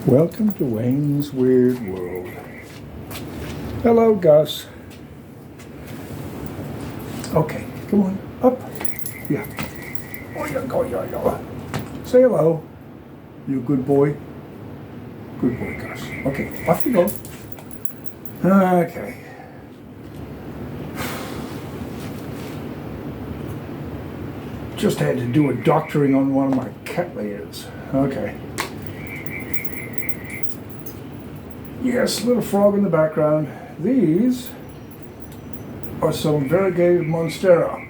Welcome to Wayne's Weird World. Hello, Gus. Okay, come on, up. Yeah. Oh, yeah, go, yeah. Say hello. You a good boy? Good boy, Gus. Okay, off you go. Okay. Just had to do a doctoring on one of my cat layers. Okay. Yes, little frog in the background. These are some variegated Monstera.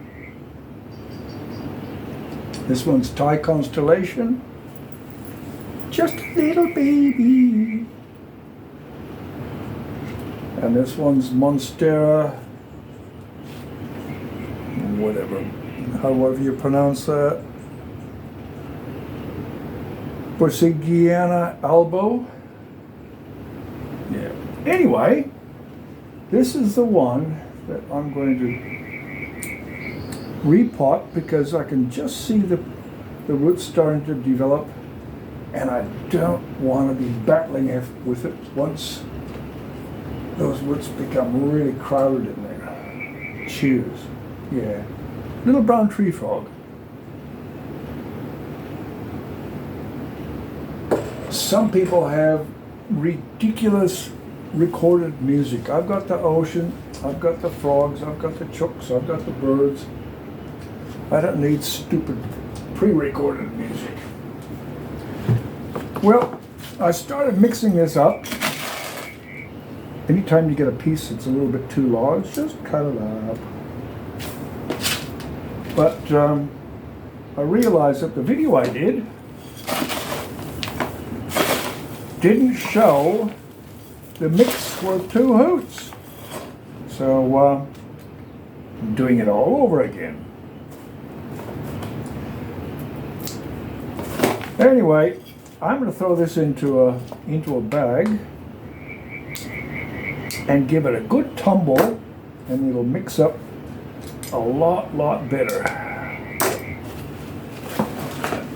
This one's Thai Constellation. Just a little baby. And this one's Monstera, whatever, however you pronounce that. Variegated elbow. Yeah. Anyway, this is the one that I'm going to repot because I can just see the roots starting to develop, and I don't want to be battling with it once those roots become really crowded in there. Cheers. Yeah. Little brown tree frog. Some people have ridiculous recorded music. I've got the ocean, I've got the frogs, I've got the chooks, I've got the birds. I don't need stupid pre-recorded music. Well, I started mixing this up. Anytime you get a piece that's a little bit too large, just cut it up. But I realized that the video I didn't show the mix for 2 hoots. So I'm doing it all over again. Anyway, I'm going to throw this into a bag and give it a good tumble, and it'll mix up a lot better.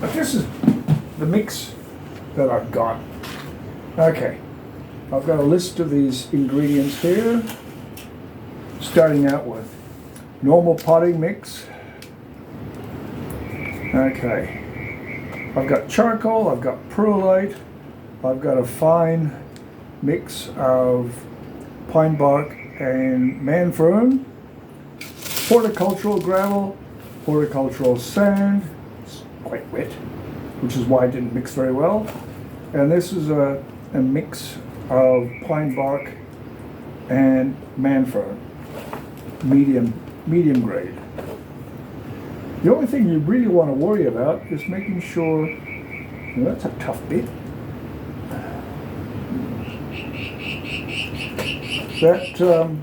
But this is the mix that I've got. Okay, I've got a list of these ingredients here, starting out with normal potting mix. Okay, I've got charcoal, I've got perlite, I've got a fine mix of pine bark and man fern, horticultural gravel, horticultural sand. It's quite wet, which is why it didn't mix very well. And this is a mix of pine bark and man fern, medium grade. The only thing you really want to worry about is making sure, that's a tough bit, that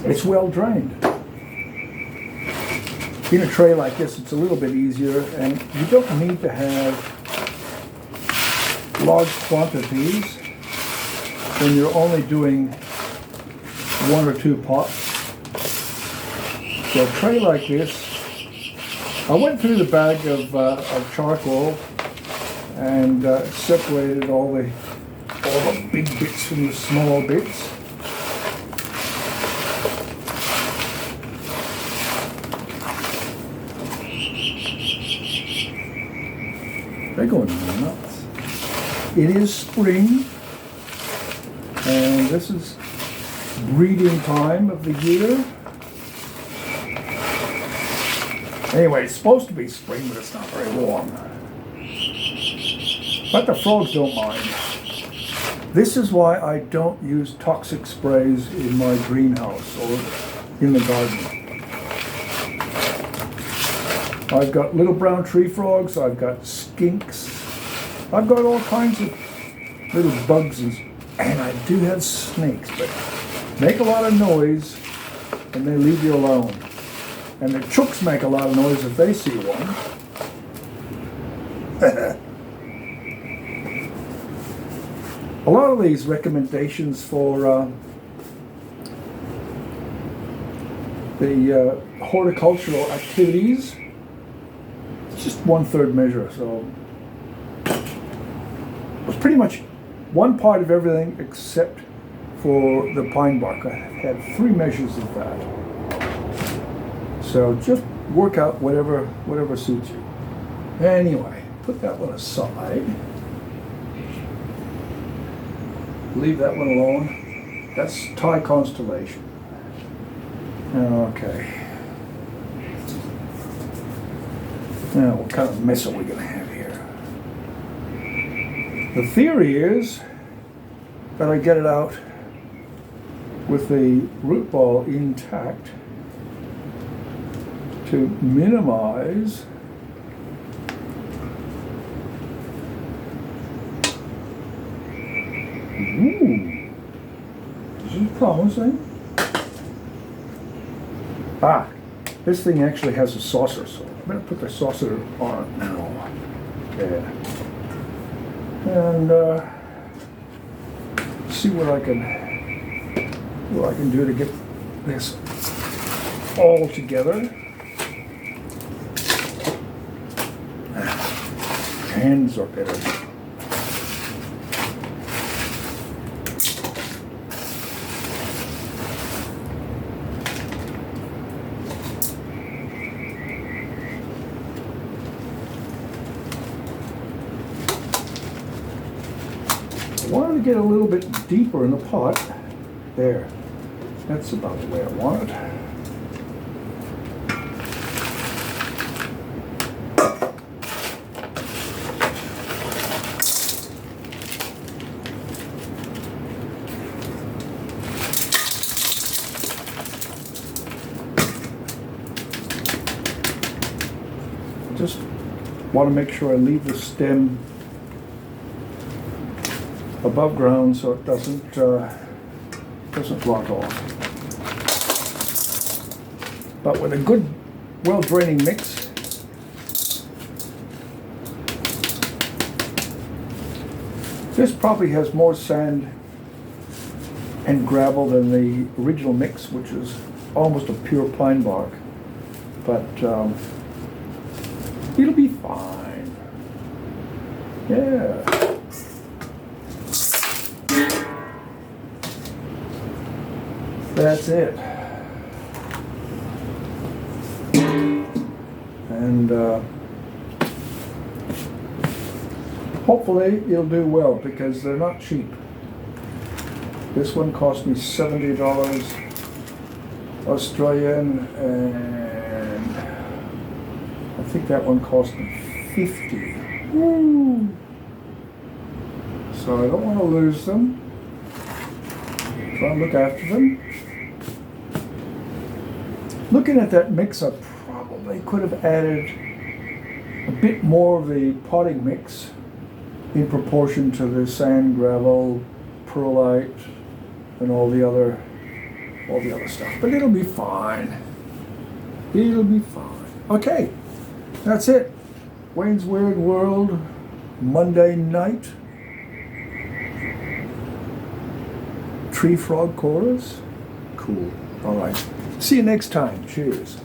it's well drained. In a tray like this, it's a little bit easier, and you don't need to have large quantities when you're only doing 1 or 2 pots. So a tray like this, I went through the bag of charcoal and separated all the big bits from the small bits. They're going nuts. It is spring, and this is breeding time of the year. Anyway, it's supposed to be spring, but it's not very warm. But the frogs don't mind. This is why I don't use toxic sprays in my greenhouse or in the garden. I've got little brown tree frogs, I've got skinks, I've got all kinds of little bugs, and I do have snakes, but make a lot of noise and they leave you alone. And the chooks make a lot of noise if they see one. A lot of these recommendations for the horticultural activities, it's just 1/3 measure, so was pretty much one part of everything except for the pine bark. I had 3 measures of that. So just work out whatever suits you. Anyway, put that one aside. Leave that one alone. That's Thai constellation. Okay. Now, what kind of mess are we going to have here? The theory is that I get it out with the root ball intact to minimize this is promising. This thing actually has a saucer, so I'm going to put the saucer on it now. Yeah. And see what I can do to get this all together. Hands are better. I wanted to get a little bit deeper in the pot. There. That's about the way I want it. Just want to make sure I leave the stem above ground so it doesn't rot off. But with a good, well-draining mix, this probably has more sand and gravel than the original mix, which is almost a pure pine bark. But it'll be fine. Yeah. That's it. And hopefully it'll do well because they're not cheap. This one cost me $70 Australian, and I think that one cost me $50. Woo. So I don't want to lose them. Try and look after them. Looking at that mix, I probably could have added a bit more of the potting mix in proportion to the sand, gravel, perlite, and all the other stuff. But it'll be fine. It'll be fine. Okay, that's it. Wayne's Weird World, Monday night. Tree frog chorus. Cool. All right. See you next time. Cheers.